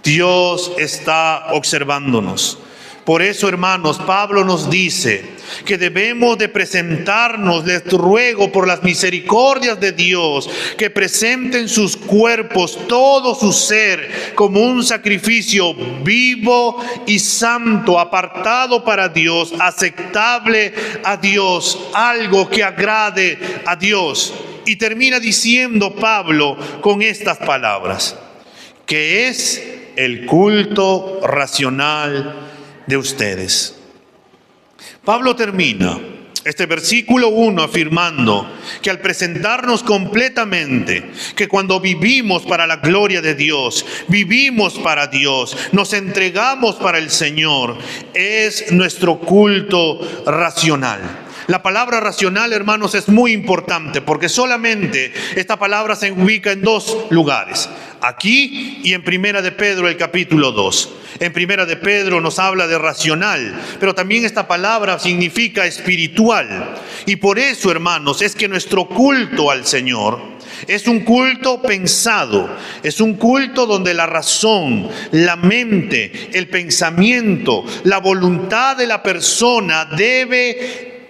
Dios está observándonos. Por eso, hermanos, Pablo nos dice que debemos de presentarnos, les ruego por las misericordias de Dios, que presenten sus cuerpos, todo su ser, como un sacrificio vivo y santo, apartado para Dios, aceptable a Dios, algo que agrade a Dios. Y termina diciendo Pablo con estas palabras, que es el culto racional de ustedes. Pablo termina este versículo 1 afirmando que al presentarnos completamente, que cuando vivimos para la gloria de Dios, vivimos para Dios, nos entregamos para el Señor, es nuestro culto racional. La palabra racional, hermanos, es muy importante porque solamente esta palabra se ubica en dos lugares, aquí y en Primera de Pedro, el capítulo 2. En Primera de Pedro nos habla de racional, pero también esta palabra significa espiritual. Y por eso, hermanos, es que nuestro culto al Señor es un culto pensado, es un culto donde la razón, la mente, el pensamiento, la voluntad de la persona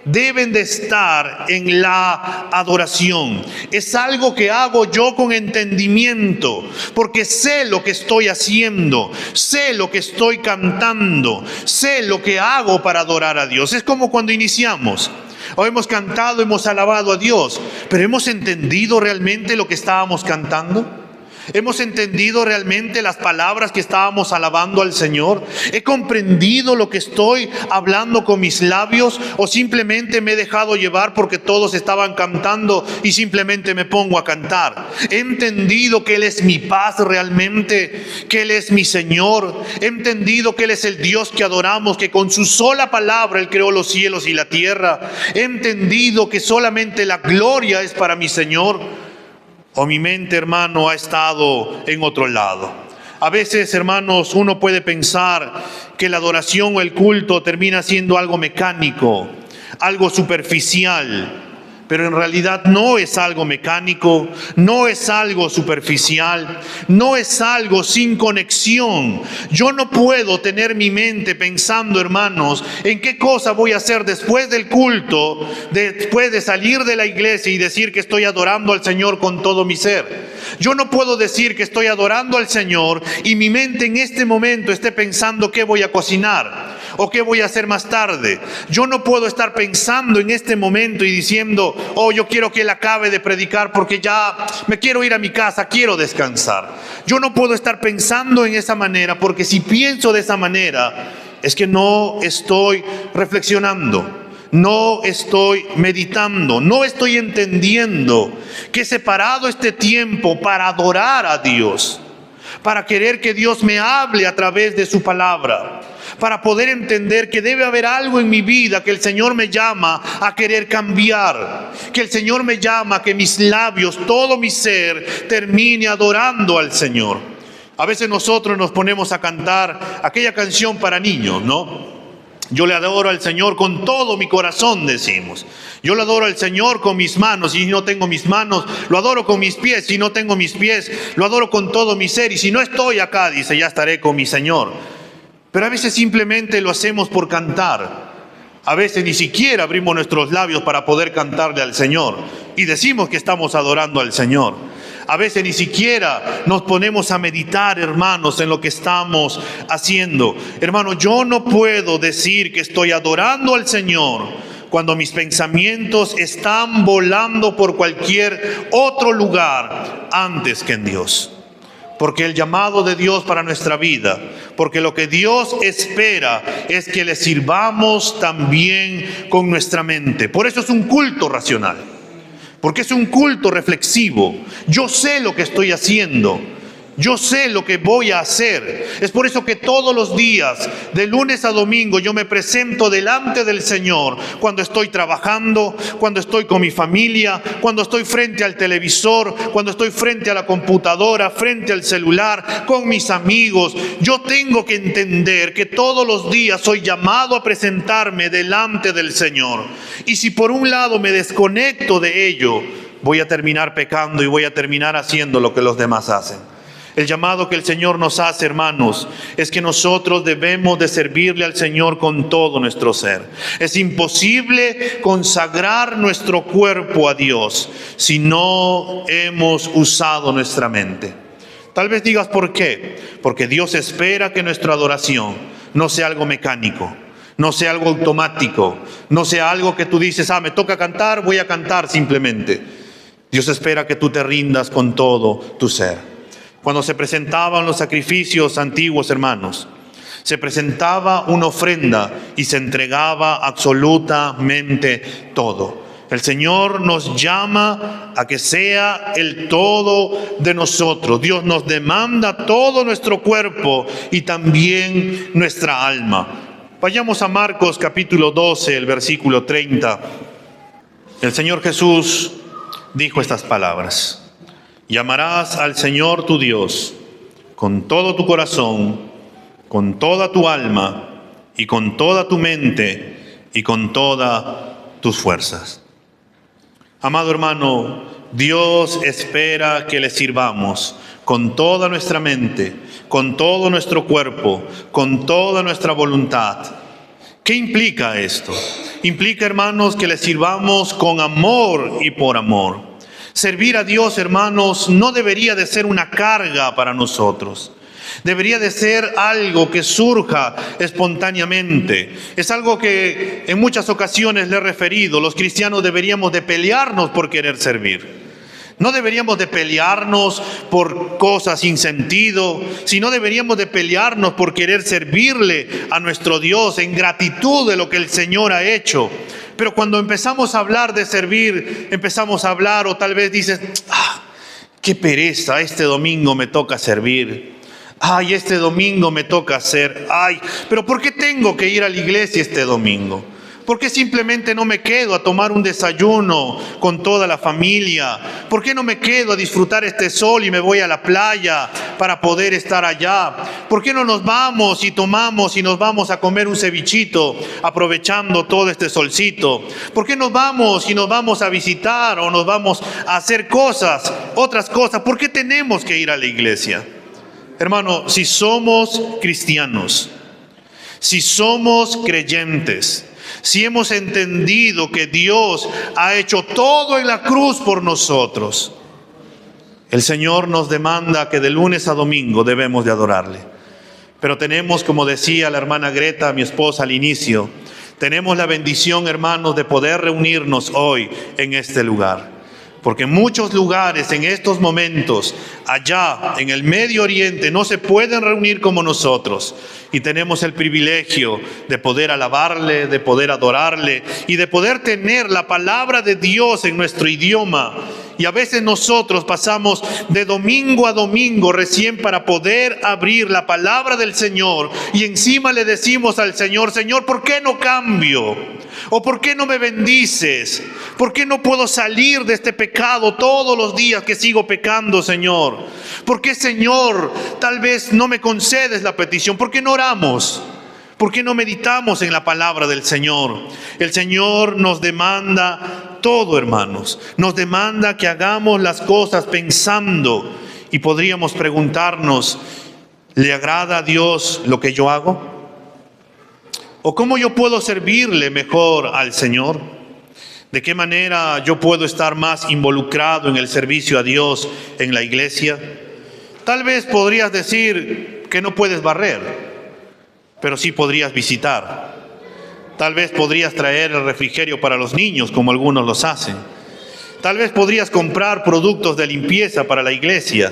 deben de estar en la adoración. Es algo que hago yo con entendimiento, porque sé lo que estoy haciendo, sé lo que estoy cantando, sé lo que hago para adorar a Dios. Es como cuando iniciamos. O hemos cantado, hemos alabado a Dios, pero ¿hemos entendido realmente lo que estábamos cantando? ¿Hemos entendido realmente las palabras que estábamos alabando al Señor? ¿He comprendido lo que estoy hablando con mis labios? ¿O simplemente me he dejado llevar porque todos estaban cantando y simplemente me pongo a cantar? ¿He entendido que Él es mi paz realmente? ¿Que Él es mi Señor? ¿He entendido que Él es el Dios que adoramos? Que con su sola palabra Él creó los cielos y la tierra. ¿He entendido que solamente la gloria es para mi Señor? O mi mente, hermano, ha estado en otro lado. A veces, hermanos, uno puede pensar que la adoración o el culto termina siendo algo mecánico, algo superficial. Pero en realidad no es algo mecánico, no es algo superficial, no es algo sin conexión. Yo no puedo tener mi mente pensando, hermanos, en qué cosa voy a hacer después del culto, después de salir de la iglesia y decir que estoy adorando al Señor con todo mi ser. Yo no puedo decir que estoy adorando al Señor y mi mente en este momento esté pensando qué voy a cocinar o qué voy a hacer más tarde. Yo no puedo estar pensando en este momento y diciendo, oh, yo quiero que Él acabe de predicar porque ya me quiero ir a mi casa, quiero descansar. Yo no puedo estar pensando en esa manera, porque si pienso de esa manera es que no estoy reflexionando. No estoy meditando, no estoy entendiendo que he separado este tiempo para adorar a Dios, para querer que Dios me hable a través de su palabra, para poder entender que debe haber algo en mi vida que el Señor me llama a querer cambiar, que el Señor me llama a que mis labios, todo mi ser, termine adorando al Señor. A veces nosotros nos ponemos a cantar aquella canción para niños, ¿no? Yo le adoro al Señor con todo mi corazón, decimos. Yo le adoro al Señor con mis manos, y si no tengo mis manos, lo adoro con mis pies, si no tengo mis pies, lo adoro con todo mi ser, y si no estoy acá, dice, ya estaré con mi Señor. Pero a veces simplemente lo hacemos por cantar. A veces ni siquiera abrimos nuestros labios para poder cantarle al Señor, y decimos que estamos adorando al Señor. A veces ni siquiera nos ponemos a meditar, hermanos, en lo que estamos haciendo. Hermano, yo no puedo decir que estoy adorando al Señor cuando mis pensamientos están volando por cualquier otro lugar antes que en Dios. Porque el llamado de Dios para nuestra vida, porque lo que Dios espera es que le sirvamos también con nuestra mente. Por eso es un culto racional. Porque es un culto reflexivo. Yo sé lo que estoy haciendo. Yo sé lo que voy a hacer. Es por eso que todos los días, de lunes a domingo, yo me presento delante del Señor. Cuando estoy trabajando, cuando estoy con mi familia, cuando estoy frente al televisor, cuando estoy frente a la computadora, frente al celular, con mis amigos. Yo tengo que entender que todos los días soy llamado a presentarme delante del Señor. Y si por un lado me desconecto de ello, voy a terminar pecando y voy a terminar haciendo lo que los demás hacen. El llamado que el Señor nos hace, hermanos, es que nosotros debemos de servirle al Señor con todo nuestro ser. Es imposible consagrar nuestro cuerpo a Dios si no hemos usado nuestra mente. Tal vez digas, ¿por qué? Porque Dios espera que nuestra adoración no sea algo mecánico, no sea algo automático, no sea algo que tú dices, me toca cantar, voy a cantar simplemente. Dios espera que tú te rindas con todo tu ser. Cuando se presentaban los sacrificios antiguos, hermanos, se presentaba una ofrenda y se entregaba absolutamente todo. El Señor nos llama a que sea el todo de nosotros. Dios nos demanda todo nuestro cuerpo y también nuestra alma. Vayamos a Marcos capítulo 12, el versículo 30. El Señor Jesús dijo estas palabras. Y amarás al Señor tu Dios con todo tu corazón, con toda tu alma y con toda tu mente y con todas tus fuerzas. Amado hermano, Dios espera que le sirvamos con toda nuestra mente, con todo nuestro cuerpo, con toda nuestra voluntad. ¿Qué implica esto? Implica, hermanos, que le sirvamos con amor y por amor. Servir a Dios, hermanos, no debería de ser una carga para nosotros. Debería de ser algo que surja espontáneamente. Es algo que en muchas ocasiones le he referido. Los cristianos deberíamos de pelearnos por querer servir. No deberíamos de pelearnos por cosas sin sentido, sino deberíamos de pelearnos por querer servirle a nuestro Dios en gratitud de lo que el Señor ha hecho. Pero cuando empezamos a hablar de servir, empezamos a hablar, o tal vez dices, qué pereza, este domingo me toca servir. Ay, este domingo me toca hacer. Ay, pero ¿por qué tengo que ir a la iglesia este domingo? ¿Por qué simplemente no me quedo a tomar un desayuno con toda la familia? ¿Por qué no me quedo a disfrutar este sol y me voy a la playa para poder estar allá? ¿Por qué no nos vamos y tomamos y nos vamos a comer un cevichito aprovechando todo este solcito? ¿Por qué nos vamos y nos vamos a visitar o nos vamos a hacer cosas, otras cosas? ¿Por qué tenemos que ir a la iglesia? Hermano, si somos cristianos, si somos creyentes, si hemos entendido que Dios ha hecho todo en la cruz por nosotros, el Señor nos demanda que de lunes a domingo debemos de adorarle. Pero tenemos, como decía la hermana Greta, mi esposa al inicio, tenemos la bendición, hermanos, de poder reunirnos hoy en este lugar. Porque en muchos lugares en estos momentos, allá en el Medio Oriente, no se pueden reunir como nosotros. Y tenemos el privilegio de poder alabarle, de poder adorarle y de poder tener la palabra de Dios en nuestro idioma. Y a veces nosotros pasamos de domingo a domingo recién para poder abrir la palabra del Señor. Y encima le decimos al Señor, Señor, ¿por qué no cambio? ¿O por qué no me bendices? ¿Por qué no puedo salir de este pecado todos los días que sigo pecando, Señor? ¿Por qué, Señor, tal vez no me concedes la petición? ¿Por qué no oramos? ¿Por qué no meditamos en la palabra del Señor? El Señor nos demanda todo, hermanos. Nos demanda que hagamos las cosas pensando. Y podríamos preguntarnos, ¿le agrada a Dios lo que yo hago? ¿O cómo yo puedo servirle mejor al Señor? ¿De qué manera yo puedo estar más involucrado en el servicio a Dios en la iglesia? Tal vez podrías decir que no puedes barrer, pero sí podrías visitar. Tal vez podrías traer el refrigerio para los niños, como algunos los hacen. Tal vez podrías comprar productos de limpieza para la iglesia.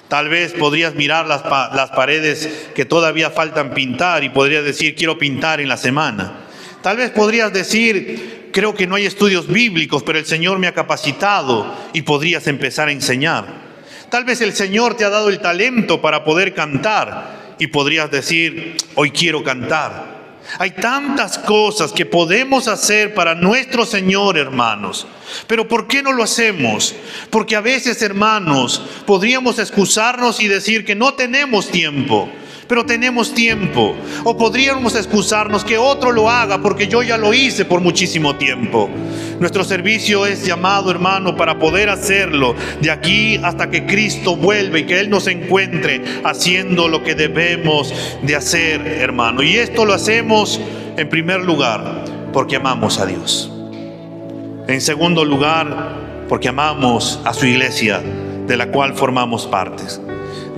Tal vez podrías mirar las paredes que todavía faltan pintar y podrías decir, quiero pintar en la semana. Tal vez podrías decir, creo que no hay estudios bíblicos, pero el Señor me ha capacitado y podrías empezar a enseñar. Tal vez el Señor te ha dado el talento para poder cantar y podrías decir, hoy quiero cantar. Hay tantas cosas que podemos hacer para nuestro Señor, hermanos. Pero ¿por qué no lo hacemos? Porque a veces, hermanos, podríamos excusarnos y decir que no tenemos tiempo. Pero tenemos tiempo. O podríamos excusarnos que otro lo haga porque yo ya lo hice por muchísimo tiempo. Nuestro servicio es llamado, hermano, para poder hacerlo de aquí hasta que Cristo vuelva y que Él nos encuentre haciendo lo que debemos de hacer, hermano. Y esto lo hacemos en primer lugar porque amamos a Dios. En segundo lugar, porque amamos a su iglesia, de la cual formamos partes.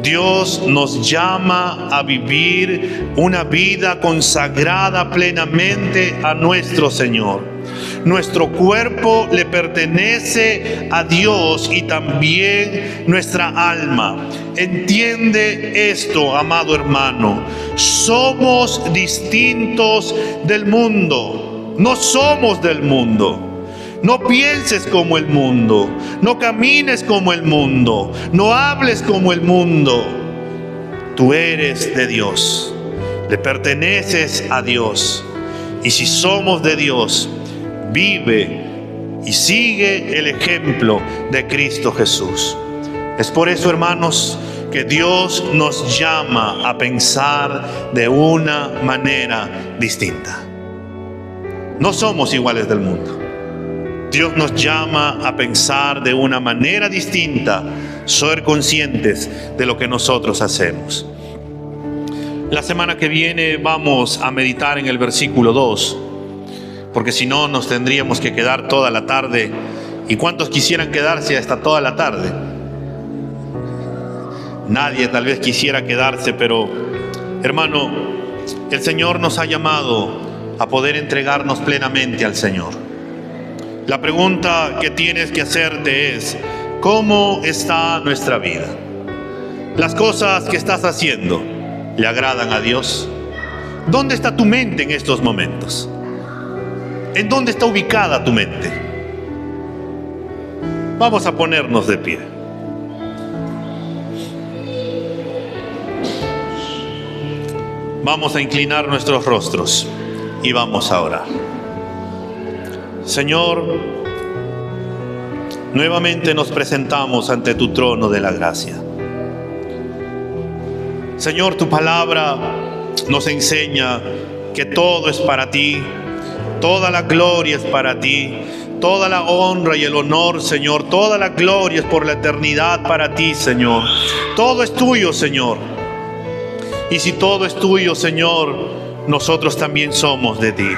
Dios nos llama a vivir una vida consagrada plenamente a nuestro Señor. Nuestro cuerpo le pertenece a Dios y también nuestra alma. Entiende esto, amado hermano. Somos distintos del mundo. No somos del mundo. No pienses como el mundo, no camines como el mundo, no hables como el mundo. Tú eres de Dios, le perteneces a Dios. Y si somos de Dios, vive y sigue el ejemplo de Cristo Jesús. Es por eso, hermanos, que Dios nos llama a pensar de una manera distinta. No somos iguales del mundo. Dios nos llama a pensar de una manera distinta, ser conscientes de lo que nosotros hacemos. La semana que viene vamos a meditar en el versículo 2, porque si no nos tendríamos que quedar toda la tarde. ¿Y cuántos quisieran quedarse hasta toda la tarde? Nadie tal vez quisiera quedarse, pero hermano, el Señor nos ha llamado a poder entregarnos plenamente al Señor. La pregunta que tienes que hacerte es, ¿Cómo está nuestra vida? ¿Las cosas que estás haciendo le agradan a Dios? ¿Dónde está tu mente en estos momentos? ¿En dónde está ubicada tu mente? Vamos a ponernos de pie. Vamos a inclinar nuestros rostros y vamos a orar. Señor, nuevamente nos presentamos ante tu trono de la gracia. Señor, tu palabra nos enseña que todo es para ti, toda la gloria es para ti, toda la honra y el honor, Señor, toda la gloria es por la eternidad para ti, Señor. Todo es tuyo, Señor. Y si todo es tuyo, Señor, nosotros también somos de ti.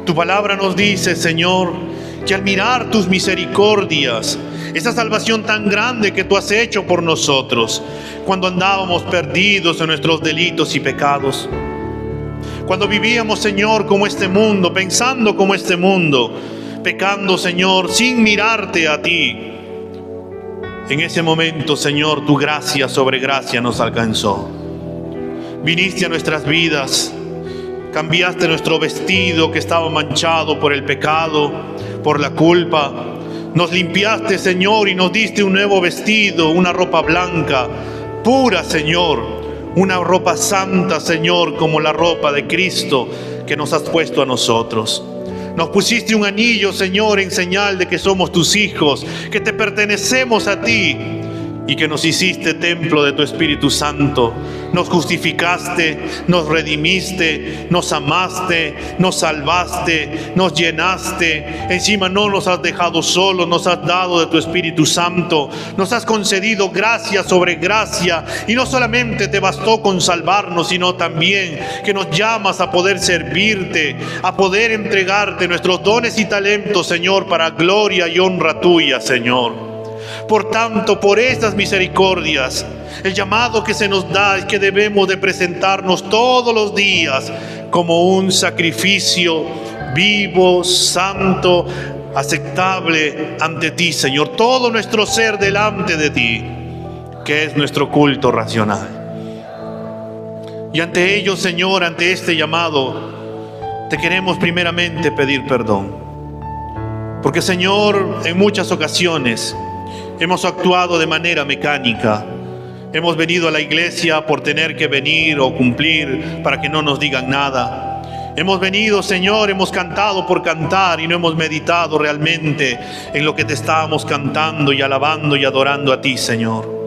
Tu palabra nos dice, Señor, que al mirar tus misericordias, esa salvación tan grande que tú has hecho por nosotros, cuando andábamos perdidos en nuestros delitos y pecados, cuando vivíamos, Señor, como este mundo, pensando como este mundo, pecando, Señor, sin mirarte a ti, en ese momento, Señor, tu gracia sobre gracia nos alcanzó. Viniste a nuestras vidas, cambiaste nuestro vestido que estaba manchado por el pecado, por la culpa. Nos limpiaste, Señor, y nos diste un nuevo vestido, una ropa blanca, pura, Señor, una ropa santa, Señor, como la ropa de Cristo que nos has puesto a nosotros. Nos pusiste un anillo, Señor, en señal de que somos tus hijos, que te pertenecemos a ti y que nos hiciste templo de tu Espíritu Santo. Nos justificaste, nos redimiste, nos amaste, nos salvaste, nos llenaste. Encima no nos has dejado solos, nos has dado de tu Espíritu Santo. Nos has concedido gracia sobre gracia. Y no solamente te bastó con salvarnos, sino también que nos llamas a poder servirte, a poder entregarte nuestros dones y talentos, Señor, para gloria y honra tuya, Señor. Por tanto, por estas misericordias, el llamado que se nos da es que debemos de presentarnos todos los días como un sacrificio vivo, santo, aceptable ante ti, Señor. Todo nuestro ser delante de ti, que es nuestro culto racional. Y ante ello, Señor, ante este llamado, te queremos primeramente pedir perdón. Porque, Señor, en muchas ocasiones hemos actuado de manera mecánica. Hemos venido a la iglesia por tener que venir o cumplir para que no nos digan nada. Hemos venido, Señor, hemos cantado por cantar y no hemos meditado realmente en lo que te estábamos cantando y alabando y adorando a ti, Señor.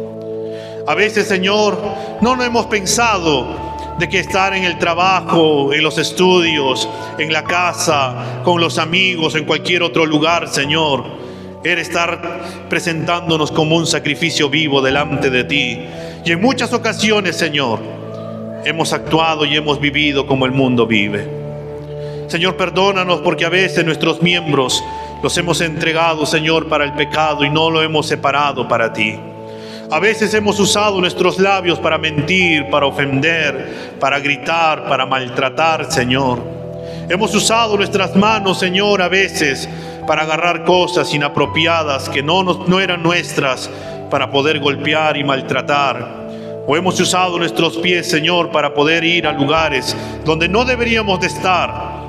A veces, Señor, no hemos pensado de que estar en el trabajo, en los estudios, en la casa, con los amigos, en cualquier otro lugar, Señor, era estar presentándonos como un sacrificio vivo delante de ti. Y en muchas ocasiones, Señor, hemos actuado y hemos vivido como el mundo vive. Señor, perdónanos porque a veces nuestros miembros los hemos entregado, Señor, para el pecado y no lo hemos separado para ti. A veces hemos usado nuestros labios para mentir, para ofender, para gritar, para maltratar, Señor. Hemos usado nuestras manos, Señor, a veces para agarrar cosas inapropiadas que no eran nuestras, para poder golpear y maltratar. O hemos usado nuestros pies, Señor, para poder ir a lugares donde no deberíamos de estar.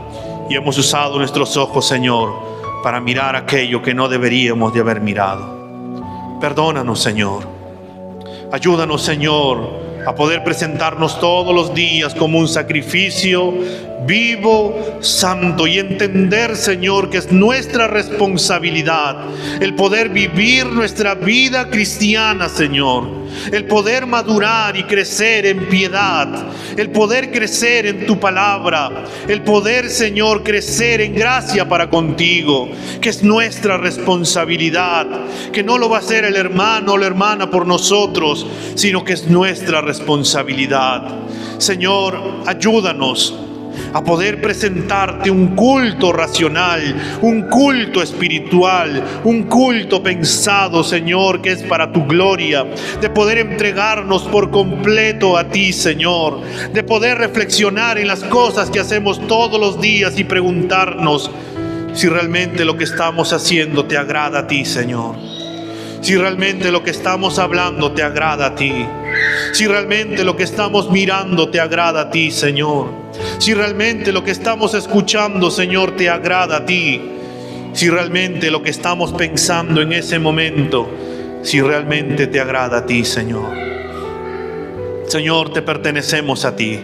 Y hemos usado nuestros ojos, Señor, para mirar aquello que no deberíamos de haber mirado. Perdónanos, Señor. Ayúdanos, Señor, a poder presentarnos todos los días como un sacrificio vivo, santo, y entender, Señor, que es nuestra responsabilidad el poder vivir nuestra vida cristiana, Señor, el poder madurar y crecer en piedad, el poder crecer en tu palabra, el poder, Señor, crecer en gracia para contigo, que es nuestra responsabilidad, que no lo va a hacer el hermano o la hermana por nosotros, sino que es nuestra responsabilidad. Señor, ayúdanos a poder presentarte un culto racional, un culto espiritual, un culto pensado, Señor, que es para tu gloria, de poder entregarnos por completo a ti, Señor, de poder reflexionar en las cosas que hacemos todos los días y preguntarnos si realmente lo que estamos haciendo te agrada a ti, Señor. si realmente lo que estamos hablando te agrada a ti, si realmente lo que estamos mirando te agrada a ti, Señor, si realmente lo que estamos escuchando, Señor, te agrada a ti, si realmente lo que estamos pensando en ese momento, si realmente te agrada a ti, Señor. Señor, te pertenecemos a ti,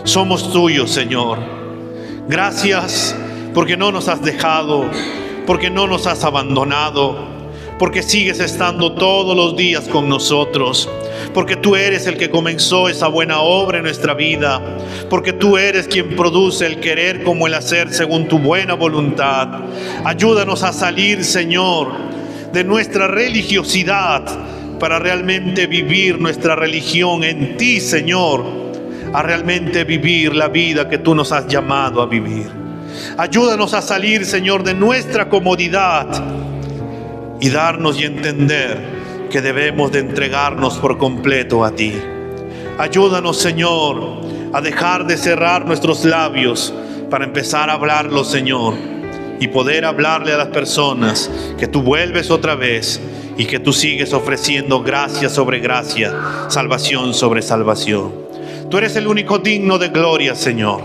somos tuyos, Señor. Gracias porque no nos has dejado, porque no nos has abandonado, porque sigues estando todos los días con nosotros, porque tú eres el que comenzó esa buena obra en nuestra vida, porque tú eres quien produce el querer como el hacer según tu buena voluntad. Ayúdanos a salir, Señor, de nuestra religiosidad para realmente vivir nuestra religión en ti, Señor, a realmente vivir la vida que tú nos has llamado a vivir. Ayúdanos a salir, Señor, de nuestra comodidad y darnos y entender que debemos de entregarnos por completo a ti. Ayúdanos, Señor, a dejar de cerrar nuestros labios para empezar a hablarlo, Señor, y poder hablarle a las personas que tú vuelves otra vez y que tú sigues ofreciendo gracia sobre gracia, salvación sobre salvación. Tú eres el único digno de gloria, Señor.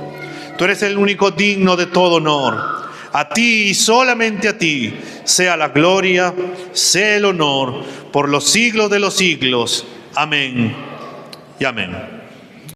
Tú eres el único digno de todo honor. A ti y solamente a ti sea la gloria, sea el honor por los siglos de los siglos. Amén y amén.